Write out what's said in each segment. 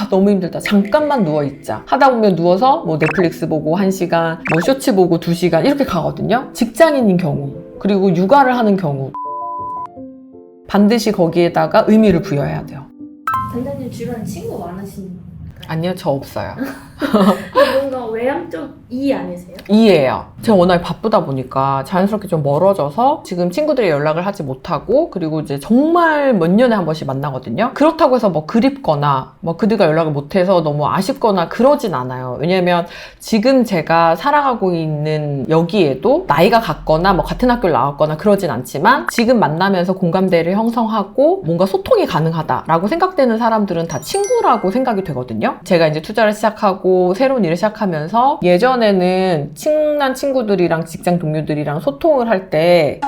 너무 힘들다. 잠깐만 누워있자. 하다 보면 누워서 뭐 넷플릭스 보고 1시간, 뭐 쇼츠 보고 2시간 이렇게 가거든요. 직장인인 경우, 그리고 육아를 하는 경우. 반드시 거기에다가 의미를 부여해야 돼요. 단장님 주변에 친구 많으신가요? 아니요, 저 없어요. 뭔가 외향 쪽 이 아니세요? 이해해요. 제가 워낙에 바쁘다 보니까 자연스럽게 좀 멀어져서 지금 친구들이 연락을 하지 못하고, 그리고 이제 정말 몇 년에 한 번씩 만나거든요. 그렇다고 해서 뭐 그립거나 뭐 그들과 연락을 못해서 너무 아쉽거나 그러진 않아요. 왜냐면 지금 제가 살아가고 있는 여기에도 나이가 같거나 뭐 같은 학교를 나왔거나 그러진 않지만, 지금 만나면서 공감대를 형성하고 뭔가 소통이 가능하다라고 생각되는 사람들은 다 친구라고 생각이 되거든요. 제가 이제 투자를 시작하고 새로운 일을 시작하면서 예전에는 친한 친구들이랑 직장 동료들이랑 소통을 할 때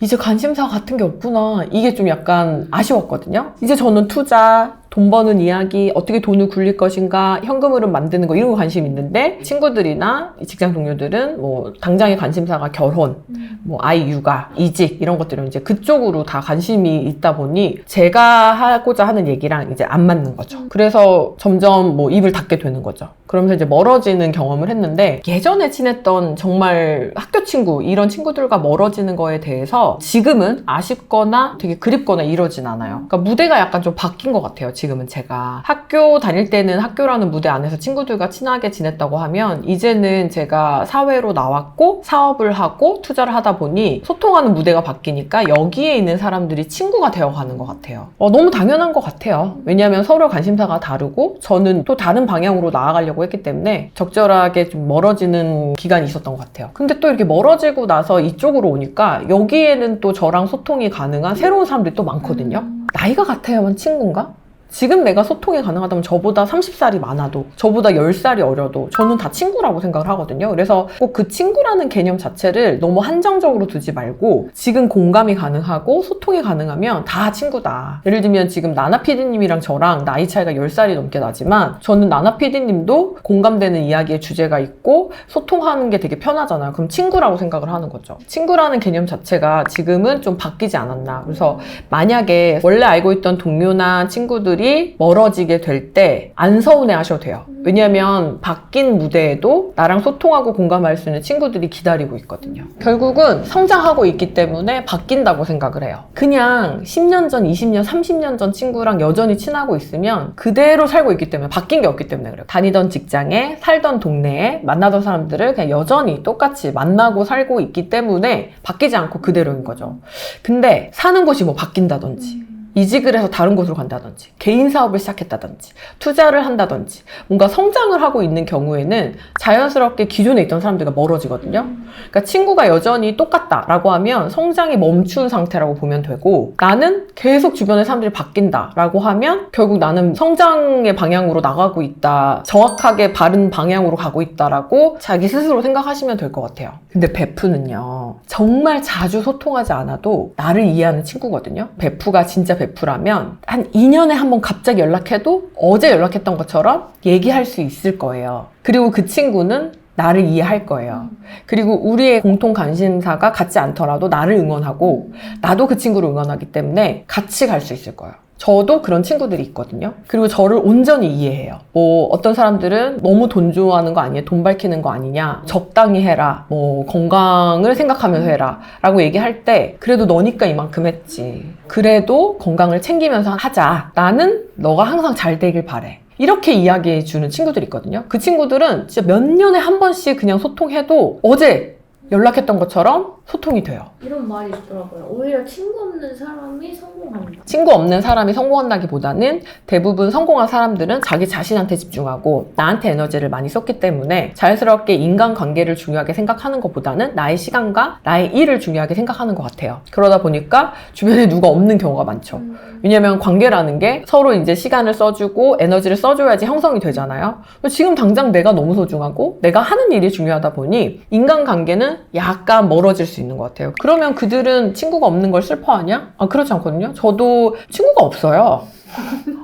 이제 관심사 같은 게 없구나, 이게 좀 약간 아쉬웠거든요. 이제 저는 투자, 돈 버는 이야기, 어떻게 돈을 굴릴 것인가, 현금 흐름 만드는 거, 이런 거 관심 있는데, 친구들이나 직장 동료들은 뭐 당장의 관심사가 결혼, 뭐 아이 육아, 이직, 이런 것들은 이제 그쪽으로 다 관심이 있다 보니 제가 하고자 하는 얘기랑 이제 안 맞는 거죠. 그래서 점점 뭐 입을 닫게 되는 거죠. 그러면서 이제 멀어지는 경험을 했는데, 예전에 친했던 정말 학교 친구, 이런 친구들과 멀어지는 거에 대해서 지금은 아쉽거나 되게 그립거나 이러진 않아요. 그러니까 무대가 약간 좀 바뀐 것 같아요. 지금은 제가 학교 다닐 때는 학교라는 무대 안에서 친구들과 친하게 지냈다고 하면, 이제는 제가 사회로 나왔고 사업을 하고 투자를 하다 보니 소통하는 무대가 바뀌니까 여기에 있는 사람들이 친구가 되어가는 것 같아요. 너무 당연한 것 같아요. 왜냐하면 서로 관심사가 다르고 저는 또 다른 방향으로 나아가려고 했기 때문에 적절하게 좀 멀어지는 기간이 있었던 것 같아요. 근데 또 이렇게 멀어지고 나서 이쪽으로 오니까 여기에는 또 저랑 소통이 가능한 새로운 사람들이 또 많거든요. 나이가 같아야만 친구인가? 지금 내가 소통이 가능하다면 저보다 30살이 많아도, 저보다 10살이 어려도 저는 다 친구라고 생각을 하거든요. 그래서 꼭 그 친구라는 개념 자체를 너무 한정적으로 두지 말고, 지금 공감이 가능하고 소통이 가능하면 다 친구다. 예를 들면 지금 나나 PD님이랑 저랑 나이 차이가 10살이 넘게 나지만, 저는 나나 PD님도 공감되는 이야기의 주제가 있고 소통하는 게 되게 편하잖아요. 그럼 친구라고 생각을 하는 거죠. 친구라는 개념 자체가 지금은 좀 바뀌지 않았나. 그래서 만약에 원래 알고 있던 동료나 친구들이 멀어지게 될 때 안 서운해 하셔도 돼요. 왜냐면 바뀐 무대에도 나랑 소통하고 공감할 수 있는 친구들이 기다리고 있거든요. 결국은 성장하고 있기 때문에 바뀐다고 생각을 해요. 그냥 10년 전, 20년, 30년 전 친구랑 여전히 친하고 있으면 그대로 살고 있기 때문에, 바뀐 게 없기 때문에 그래요. 다니던 직장에, 살던 동네에, 만나던 사람들을 그냥 여전히 똑같이 만나고 살고 있기 때문에 바뀌지 않고 그대로인 거죠. 근데 사는 곳이 뭐 바뀐다든지, 이직을 해서 다른 곳으로 간다든지, 개인 사업을 시작했다든지, 투자를 한다든지, 뭔가 성장을 하고 있는 경우에는 자연스럽게 기존에 있던 사람들과 멀어지거든요. 그러니까 친구가 여전히 똑같다라고 하면 성장이 멈춘 상태라고 보면 되고, 나는 계속 주변의 사람들이 바뀐다라고 하면 결국 나는 성장의 방향으로 나가고 있다, 정확하게 바른 방향으로 가고 있다라고 자기 스스로 생각하시면 될 것 같아요. 근데 베프는요, 정말 자주 소통하지 않아도 나를 이해하는 친구거든요. 베프가 진짜 베프라면 한 2년에 한 번 갑자기 연락해도 어제 연락했던 것처럼 얘기할 수 있을 거예요. 그리고 그 친구는 나를 이해할 거예요. 그리고 우리의 공통 관심사가 같지 않더라도 나를 응원하고 나도 그 친구를 응원하기 때문에 같이 갈 수 있을 거예요. 저도 그런 친구들이 있거든요. 그리고 저를 온전히 이해해요. 뭐 어떤 사람들은 너무 돈 좋아하는 거 아니야? 돈 밝히는 거 아니냐? 적당히 해라. 뭐 건강을 생각하면서 해라. 라고 얘기할 때, 그래도 너니까 이만큼 했지. 그래도 건강을 챙기면서 하자. 나는 너가 항상 잘 되길 바래. 이렇게 이야기해 주는 친구들이 있거든요. 그 친구들은 진짜 몇 년에 한 번씩 그냥 소통해도 어제 연락했던 것처럼 소통이 돼요. 이런 말이 있더라고요. 오히려 친구 없는 사람이 성공한다. 친구 없는 사람이 성공한다기보다는 대부분 성공한 사람들은 자기 자신한테 집중하고 나한테 에너지를 많이 썼기 때문에 자연스럽게 인간관계를 중요하게 생각하는 것보다는 나의 시간과 나의 일을 중요하게 생각하는 것 같아요. 그러다 보니까 주변에 누가 없는 경우가 많죠. 왜냐면 관계라는 게 서로 이제 시간을 써주고 에너지를 써줘야지 형성이 되잖아요. 지금 당장 내가 너무 소중하고 내가 하는 일이 중요하다 보니 인간관계는 약간 멀어질 수 있는 것 같아요. 그러면 그들은 친구가 없는 걸 슬퍼하냐? 그렇지 않거든요. 저도 친구가 없어요.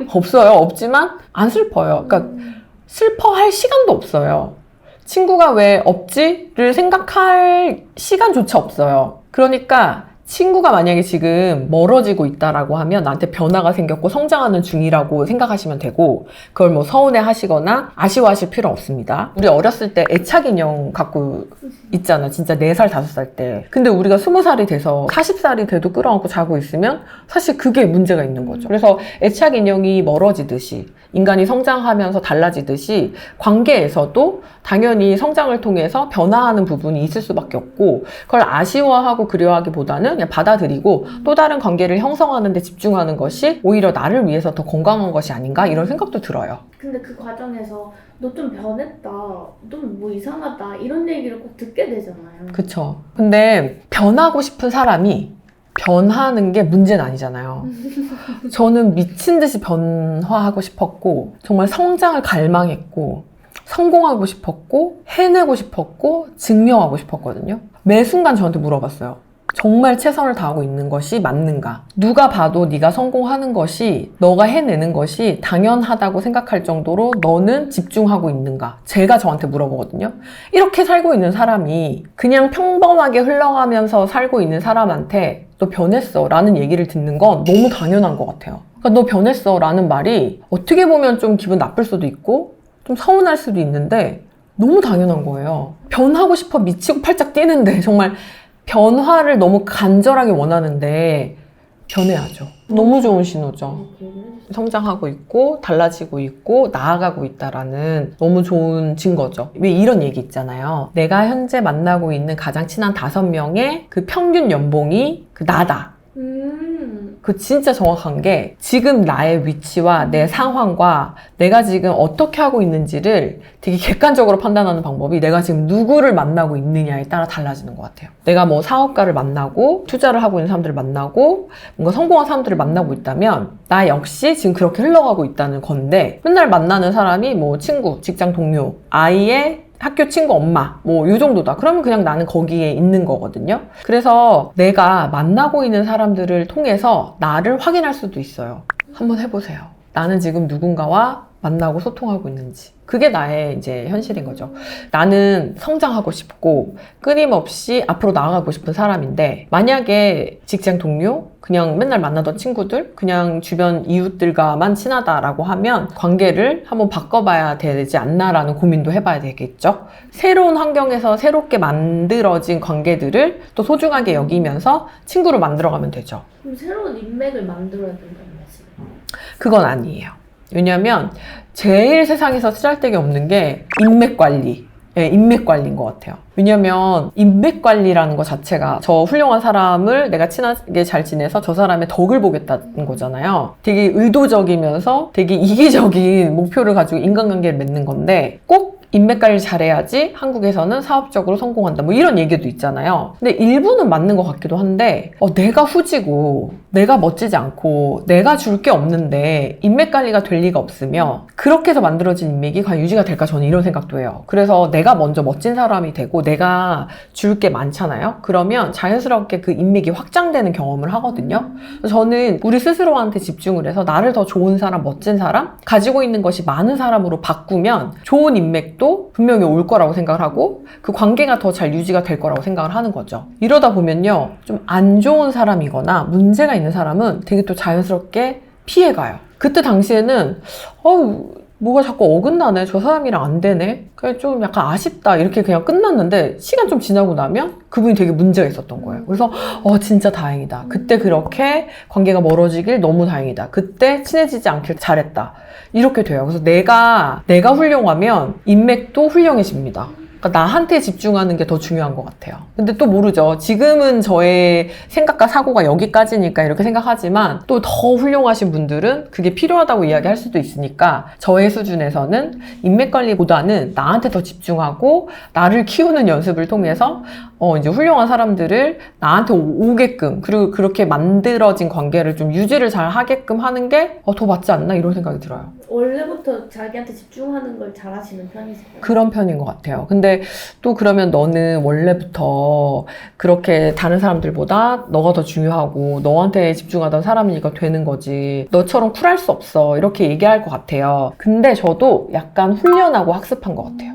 없어요. 없지만 안 슬퍼요. 그러니까 슬퍼할 시간도 없어요. 친구가 왜 없지를 생각할 시간조차 없어요. 그러니까 친구가 만약에 지금 멀어지고 있다라고 하면 나한테 변화가 생겼고 성장하는 중이라고 생각하시면 되고, 그걸 뭐 서운해 하시거나 아쉬워하실 필요 없습니다. 우리 어렸을 때 애착 인형 갖고 있잖아. 진짜 4살, 5살 때. 근데 우리가 20살이 돼서 40살이 돼도 끌어안고 자고 있으면 사실 그게 문제가 있는 거죠. 그래서 애착 인형이 멀어지듯이, 인간이 성장하면서 달라지듯이 관계에서도 당연히 성장을 통해서 변화하는 부분이 있을 수밖에 없고, 그걸 아쉬워하고 그리워하기보다는 그냥 받아들이고 또 다른 관계를 형성하는 데 집중하는 것이 오히려 나를 위해서 더 건강한 것이 아닌가, 이런 생각도 들어요. 근데 그 과정에서 너 좀 변했다, 너 뭐 이상하다 이런 얘기를 꼭 듣게 되잖아요. 그쵸. 근데 변하고 싶은 사람이 변하는 게 문제는 아니잖아요. 저는 미친 듯이 변화하고 싶었고, 정말 성장을 갈망했고, 성공하고 싶었고, 해내고 싶었고, 증명하고 싶었거든요. 매 순간 저한테 물어봤어요. 정말 최선을 다하고 있는 것이 맞는가? 누가 봐도 네가 성공하는 것이, 너가 해내는 것이 당연하다고 생각할 정도로 너는 집중하고 있는가? 제가 저한테 물어보거든요. 이렇게 살고 있는 사람이 그냥 평범하게 흘러가면서 살고 있는 사람한테 너 변했어 라는 얘기를 듣는 건 너무 당연한 것 같아요. 그러니까 너 변했어 라는 말이 어떻게 보면 좀 기분 나쁠 수도 있고 좀 서운할 수도 있는데 너무 당연한 거예요. 변하고 싶어 미치고 팔짝 뛰는데, 정말 변화를 너무 간절하게 원하는데 변해야죠. 너무 좋은 신호죠. 성장하고 있고 달라지고 있고 나아가고 있다라는 너무 좋은 증거죠. 왜 이런 얘기 있잖아요. 내가 현재 만나고 있는 가장 친한 5명의 그 평균 연봉이 그 나다. 그 진짜 정확한 게, 지금 나의 위치와 내 상황과 내가 지금 어떻게 하고 있는지를 되게 객관적으로 판단하는 방법이 내가 지금 누구를 만나고 있느냐에 따라 달라지는 것 같아요. 내가 뭐 사업가를 만나고 투자를 하고 있는 사람들을 만나고 뭔가 성공한 사람들을 만나고 있다면 나 역시 지금 그렇게 흘러가고 있다는 건데, 맨날 만나는 사람이 뭐 친구, 직장 동료, 아이의 학교 친구 엄마 뭐 이 정도다. 그러면 그냥 나는 거기에 있는 거거든요. 그래서 내가 만나고 있는 사람들을 통해서 나를 확인할 수도 있어요. 한번 해보세요. 나는 지금 누군가와 만나고 소통하고 있는지. 그게 나의 이제 현실인 거죠. 나는 성장하고 싶고 끊임없이 앞으로 나아가고 싶은 사람인데, 만약에 직장 동료, 그냥 맨날 만나던 친구들, 그냥 주변 이웃들과만 친하다라고 하면 관계를 한번 바꿔봐야 되지 않나라는 고민도 해봐야 되겠죠. 새로운 환경에서 새롭게 만들어진 관계들을 또 소중하게 여기면서 친구로 만들어가면 되죠. 그럼 새로운 인맥을 만들어야 된다는 말씀이에요? 그건 아니에요. 왜냐면 제일 세상에서 쓰잘데기 없는 게 인맥 관리. 네, 인맥 관리인 것 같아요. 왜냐면 인맥 관리라는 것 자체가 저 훌륭한 사람을 내가 친하게 잘 지내서 저 사람의 덕을 보겠다는 거잖아요. 되게 의도적이면서 되게 이기적인 목표를 가지고 인간관계를 맺는 건데, 꼭 인맥 관리를 잘해야지 한국에서는 사업적으로 성공한다, 뭐 이런 얘기도 있잖아요. 근데 일부는 맞는 것 같기도 한데, 내가 후지고 내가 멋지지 않고 내가 줄 게 없는데 인맥 관리가 될 리가 없으며, 그렇게 해서 만들어진 인맥이 과연 유지가 될까, 저는 이런 생각도 해요. 그래서 내가 먼저 멋진 사람이 되고 내가 줄 게 많잖아요. 그러면 자연스럽게 그 인맥이 확장되는 경험을 하거든요. 저는 우리 스스로한테 집중을 해서 나를 더 좋은 사람, 멋진 사람, 가지고 있는 것이 많은 사람으로 바꾸면 좋은 인맥도 분명히 올 거라고 생각을 하고 그 관계가 더 잘 유지가 될 거라고 생각을 하는 거죠. 이러다 보면요, 좀 안 좋은 사람이거나 문제가 있는 사람은 되게 또 자연스럽게 피해가요. 그때 당시에는 뭐가 자꾸 어긋나네, 저 사람이랑 안 되네, 그냥 좀 약간 아쉽다, 이렇게 그냥 끝났는데 시간 좀 지나고 나면 그분이 되게 문제가 있었던 거예요. 그래서 진짜 다행이다, 그때 그렇게 관계가 멀어지길 너무 다행이다, 그때 친해지지 않길 잘했다, 이렇게 돼요. 그래서 내가 훌륭하면 인맥도 훌륭해집니다. 그러니까 나한테 집중하는 게 더 중요한 것 같아요. 근데 또 모르죠. 지금은 저의 생각과 사고가 여기까지니까 이렇게 생각하지만, 또 더 훌륭하신 분들은 그게 필요하다고 이야기할 수도 있으니까, 저의 수준에서는 인맥 관리보다는 나한테 더 집중하고 나를 키우는 연습을 통해서 이제 훌륭한 사람들을 나한테 오게끔, 그리고 그렇게 만들어진 관계를 좀 유지를 잘 하게끔 하는 게 더 맞지 않나, 이런 생각이 들어요. 원래부터 자기한테 집중하는 걸 잘하시는 편이세요? 그런 편인 것 같아요. 근데 또 그러면 너는 원래부터 그렇게 다른 사람들보다 너가 더 중요하고 너한테 집중하던 사람이니까 되는 거지, 너처럼 쿨할 수 없어, 이렇게 얘기할 것 같아요. 근데 저도 약간 훈련하고 학습한 것 같아요.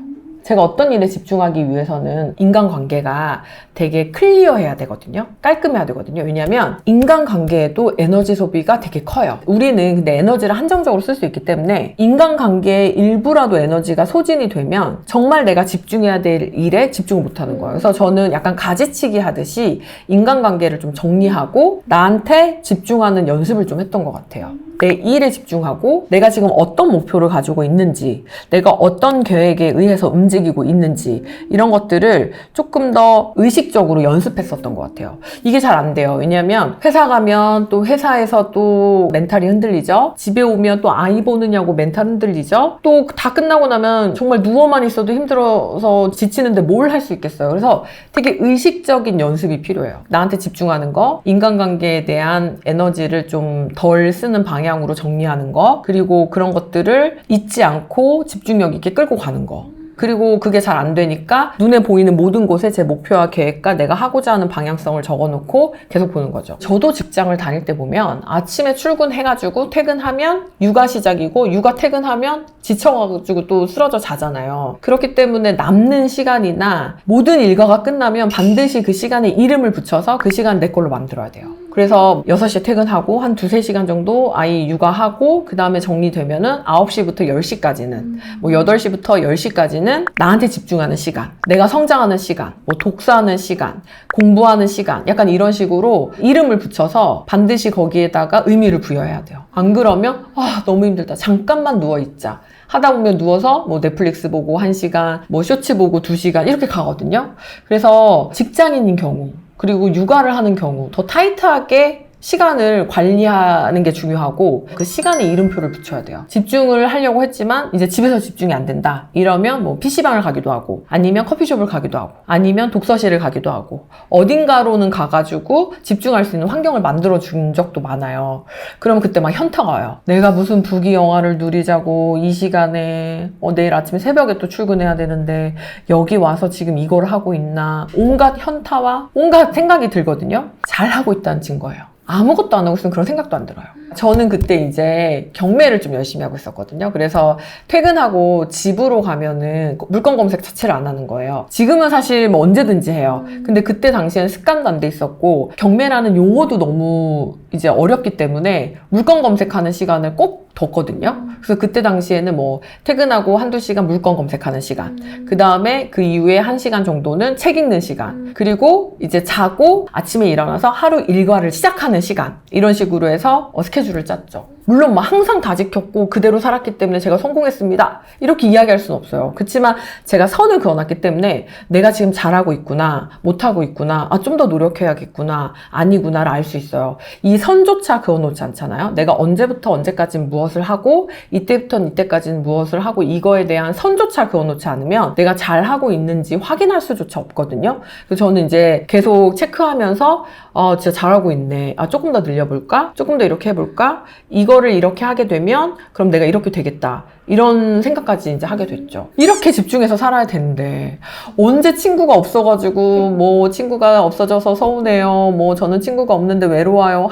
제가 어떤 일에 집중하기 위해서는 인간관계가 되게 클리어해야 되거든요. 깔끔해야 되거든요. 왜냐하면 인간관계에도 에너지 소비가 되게 커요. 우리는 근데 에너지를 한정적으로 쓸 수 있기 때문에 인간관계의 일부라도 에너지가 소진이 되면 정말 내가 집중해야 될 일에 집중을 못하는 거예요. 그래서 저는 약간 가지치기 하듯이 인간관계를 좀 정리하고 나한테 집중하는 연습을 좀 했던 것 같아요. 내 일에 집중하고 내가 지금 어떤 목표를 가지고 있는지, 내가 어떤 계획에 의해서 움직이고 있는지 이런 것들을 조금 더 의식적으로 연습했었던 것 같아요. 이게 잘 안 돼요. 왜냐하면 회사 가면 또 회사에서 또 멘탈이 흔들리죠. 집에 오면 또 아이 보느냐고 멘탈 흔들리죠. 또 다 끝나고 나면 정말 누워만 있어도 힘들어서 지치는데 뭘 할 수 있겠어요. 그래서 되게 의식적인 연습이 필요해요. 나한테 집중하는 거, 인간관계에 대한 에너지를 좀 덜 쓰는 방향으로 정리하는 거, 그리고 그런 것들을 잊지 않고 집중력 있게 끌고 가는 거. 그리고 그게 잘 안 되니까 눈에 보이는 모든 곳에 제 목표와 계획과 내가 하고자 하는 방향성을 적어놓고 계속 보는 거죠. 저도 직장을 다닐 때 보면 아침에 출근해가지고 퇴근하면 육아 시작이고 육아 퇴근하면 지쳐가지고 또 쓰러져 자잖아요. 그렇기 때문에 남는 시간이나 모든 일과가 끝나면 반드시 그 시간에 이름을 붙여서 그 시간 내 걸로 만들어야 돼요. 그래서 6시에 퇴근하고 한 2-3시간 정도 아이 육아하고 그 다음에 정리되면은 9시부터 10시까지는 뭐 8시부터 10시까지는 나한테 집중하는 시간, 내가 성장하는 시간, 뭐 독서하는 시간, 공부하는 시간, 약간 이런 식으로 이름을 붙여서 반드시 거기에다가 의미를 부여해야 돼요. 안 그러면 너무 힘들다. 잠깐만 누워있자. 하다 보면 누워서 뭐 넷플릭스 보고 1시간, 뭐 쇼츠 보고 2시간 이렇게 가거든요. 그래서 직장인인 경우 그리고 육아를 하는 경우 더 타이트하게 시간을 관리하는 게 중요하고 그 시간에 이름표를 붙여야 돼요. 집중을 하려고 했지만 이제 집에서 집중이 안 된다. 이러면 뭐 PC방을 가기도 하고 아니면 커피숍을 가기도 하고 아니면 독서실을 가기도 하고 어딘가로는 가가지고 집중할 수 있는 환경을 만들어 준 적도 많아요. 그러면 그때 막 현타가 와요. 내가 무슨 부귀 영화를 누리자고 이 시간에 내일 아침에 새벽에 또 출근해야 되는데 여기 와서 지금 이걸 하고 있나. 온갖 현타와 온갖 생각이 들거든요. 잘하고 있다는 증거예요. 아무것도 안 하고 있으면 그런 생각도 안 들어요. 저는 그때 이제 경매를 좀 열심히 하고 있었거든요. 그래서 퇴근하고 집으로 가면은 물건 검색 자체를 안 하는 거예요. 지금은 사실 뭐 언제든지 해요. 근데 그때 당시에는 습관도 안 돼 있었고 경매라는 용어도 너무 이제 어렵기 때문에 물건 검색하는 시간을 꼭 뒀거든요. 그래서 그때 당시에는 뭐 퇴근하고 1-2시간 물건 검색하는 시간, 그 다음에 그 이후에 1시간 정도는 책 읽는 시간, 그리고 이제 자고 아침에 일어나서 하루 일과를 시작하는 시간, 이런 식으로 해서 스케줄을 짰죠. 물론 막 항상 다 지켰고 그대로 살았기 때문에 제가 성공했습니다 이렇게 이야기할 수는 없어요. 그렇지만 제가 선을 그어놨기 때문에 내가 지금 잘하고 있구나, 못하고 있구나, 좀 더 노력해야겠구나, 아니구나를 알 수 있어요. 이 선조차 그어놓지 않잖아요. 내가 언제부터 언제까지는 무엇을 하고 이때부터 이때까지는 무엇을 하고 이거에 대한 선조차 그어놓지 않으면 내가 잘하고 있는지 확인할 수조차 없거든요. 그래서 저는 이제 계속 체크하면서 진짜 잘하고 있네, 조금 더 늘려볼까, 조금 더 이렇게 해볼까, 이거를 이렇게 하게 되면 그럼 내가 이렇게 되겠다, 이런 생각까지 이제 하게 됐죠. 이렇게 집중해서 살아야 되는데 언제 친구가 없어가지고 뭐 친구가 없어져서 서운해요, 뭐 저는 친구가 없는데 외로워요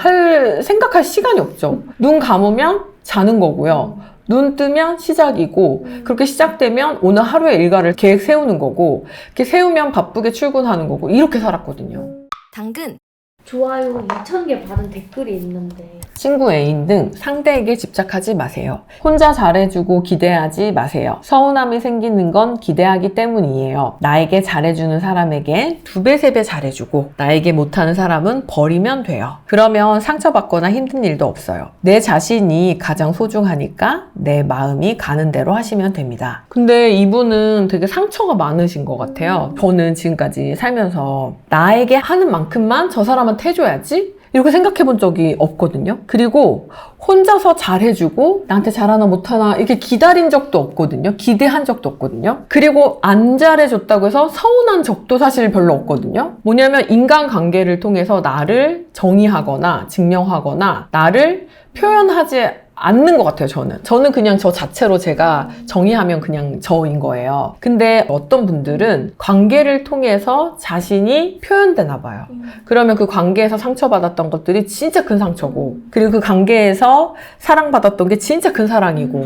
생각할 시간이 없죠. 눈 감으면 자는 거고요, 눈 뜨면 시작이고, 그렇게 시작되면 오늘 하루의 일과를 계획 세우는 거고, 이렇게 세우면 바쁘게 출근하는 거고, 이렇게 살았거든요. 당근 좋아요 2,000개 받은 댓글이 있는데 친구 애인 등 상대에게 집착하지 마세요. 혼자 잘해주고 기대하지 마세요. 서운함이 생기는 건 기대하기 때문이에요. 나에게 잘해주는 사람에게 2배, 3배 잘해주고 나에게 못하는 사람은 버리면 돼요. 그러면 상처받거나 힘든 일도 없어요. 내 자신이 가장 소중하니까 내 마음이 가는 대로 하시면 됩니다. 근데 이분은 되게 상처가 많으신 것 같아요. 저는 지금까지 살면서 나에게 하는 만큼만 저 사람한테 해줘야지? 이렇게 생각해 본 적이 없거든요. 그리고 혼자서 잘해주고 나한테 잘하나 못하나 이렇게 기다린 적도 없거든요. 기대한 적도 없거든요. 그리고 안 잘해줬다고 해서 서운한 적도 사실 별로 없거든요. 뭐냐면 인간관계를 통해서 나를 정의하거나 증명하거나 나를 표현하지 않는 것 같아요. 저는 그냥 저 자체로 제가 정의하면 그냥 저인 거예요. 근데 어떤 분들은 관계를 통해서 자신이 표현되나 봐요. 그러면 그 관계에서 상처받았던 것들이 진짜 큰 상처고, 그리고 그 관계에서 사랑받았던 게 진짜 큰 사랑이고,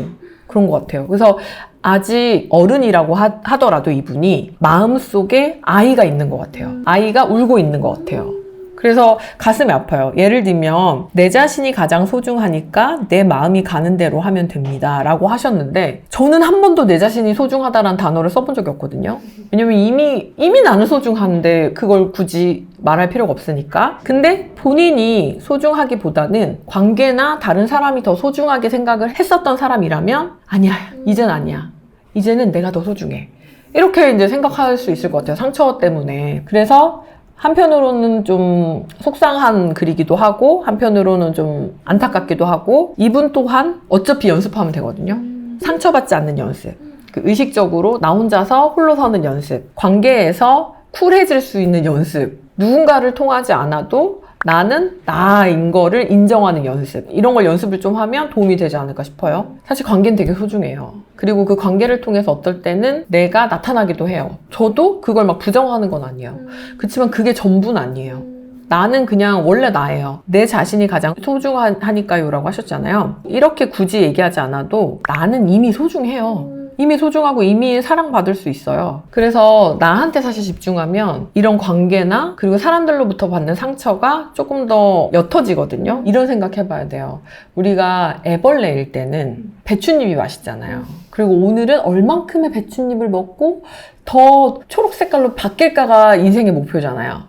그런 것 같아요. 그래서 아직 어른이라고 하더라도 이분이 마음속에 아이가 있는 것 같아요. 아이가 울고 있는 것 같아요. 그래서 가슴이 아파요. 예를 들면 내 자신이 가장 소중하니까 내 마음이 가는 대로 하면 됩니다 라고 하셨는데 저는 한 번도 내 자신이 소중하다라는 단어를 써본 적이 없거든요. 왜냐면 이미 나는 소중한데 그걸 굳이 말할 필요가 없으니까. 근데 본인이 소중하기보다는 관계나 다른 사람이 더 소중하게 생각을 했었던 사람이라면 아니야, 이젠 아니야. 이제는 내가 더 소중해. 이렇게 이제 생각할 수 있을 것 같아요. 상처 때문에. 그래서 한편으로는 좀 속상한 글이기도 하고 한편으로는 좀 안타깝기도 하고 이분 또한 어차피 연습하면 되거든요. 상처받지 않는 연습. 그 의식적으로 나 혼자서 홀로 서는 연습. 관계에서 쿨해질 수 있는 연습. 누군가를 통하지 않아도 나는 나인 거를 인정하는 연습. 이런 걸 연습을 좀 하면 도움이 되지 않을까 싶어요. 사실 관계는 되게 소중해요. 그리고 그 관계를 통해서 어떨 때는 내가 나타나기도 해요. 저도 그걸 막 부정하는 건 아니에요. 그렇지만 그게 전부는 아니에요. 나는 그냥 원래 나예요. 내 자신이 가장 소중하니까요 라고 하셨잖아요. 이렇게 굳이 얘기하지 않아도 나는 이미 소중해요. 이미 소중하고 이미 사랑받을 수 있어요. 그래서 나한테 사실 집중하면 이런 관계나 그리고 사람들로부터 받는 상처가 조금 더 옅어지거든요. 이런 생각 해봐야 돼요. 우리가 애벌레일 때는 배춧잎이 맛있잖아요. 그리고 오늘은 얼만큼의 배춧잎을 먹고 더 초록 색깔로 바뀔까가 인생의 목표잖아요.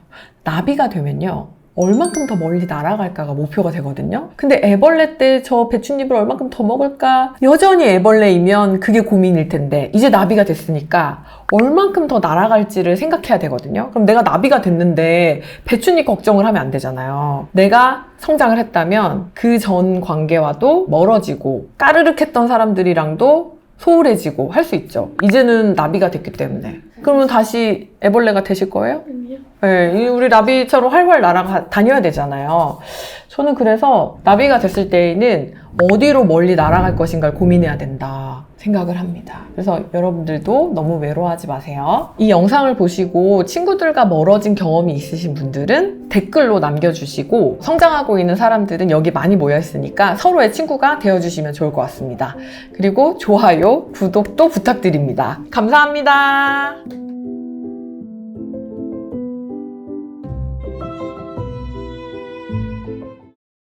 나비가 되면요. 얼만큼 더 멀리 날아갈까가 목표가 되거든요. 근데 애벌레 때 저 배춧잎을 얼만큼 더 먹을까? 여전히 애벌레이면 그게 고민일 텐데 이제 나비가 됐으니까 얼만큼 더 날아갈지를 생각해야 되거든요. 그럼 내가 나비가 됐는데 배춧잎 걱정을 하면 안 되잖아요. 내가 성장을 했다면 그 전 관계와도 멀어지고 까르륵 했던 사람들이랑도 소홀해지고 할 수 있죠. 이제는 나비가 됐기 때문에. 그러면 다시 애벌레가 되실 거예요? 네, 우리 나비처럼 활활 날아다녀야 되잖아요. 저는 그래서 나비가 됐을 때에는 어디로 멀리 날아갈 것인가를 고민해야 된다 생각을 합니다. 그래서 여러분들도 너무 외로워하지 마세요. 이 영상을 보시고 친구들과 멀어진 경험이 있으신 분들은 댓글로 남겨주시고 성장하고 있는 사람들은 여기 많이 모여 있으니까 서로의 친구가 되어주시면 좋을 것 같습니다. 그리고 좋아요, 구독도 부탁드립니다. 감사합니다.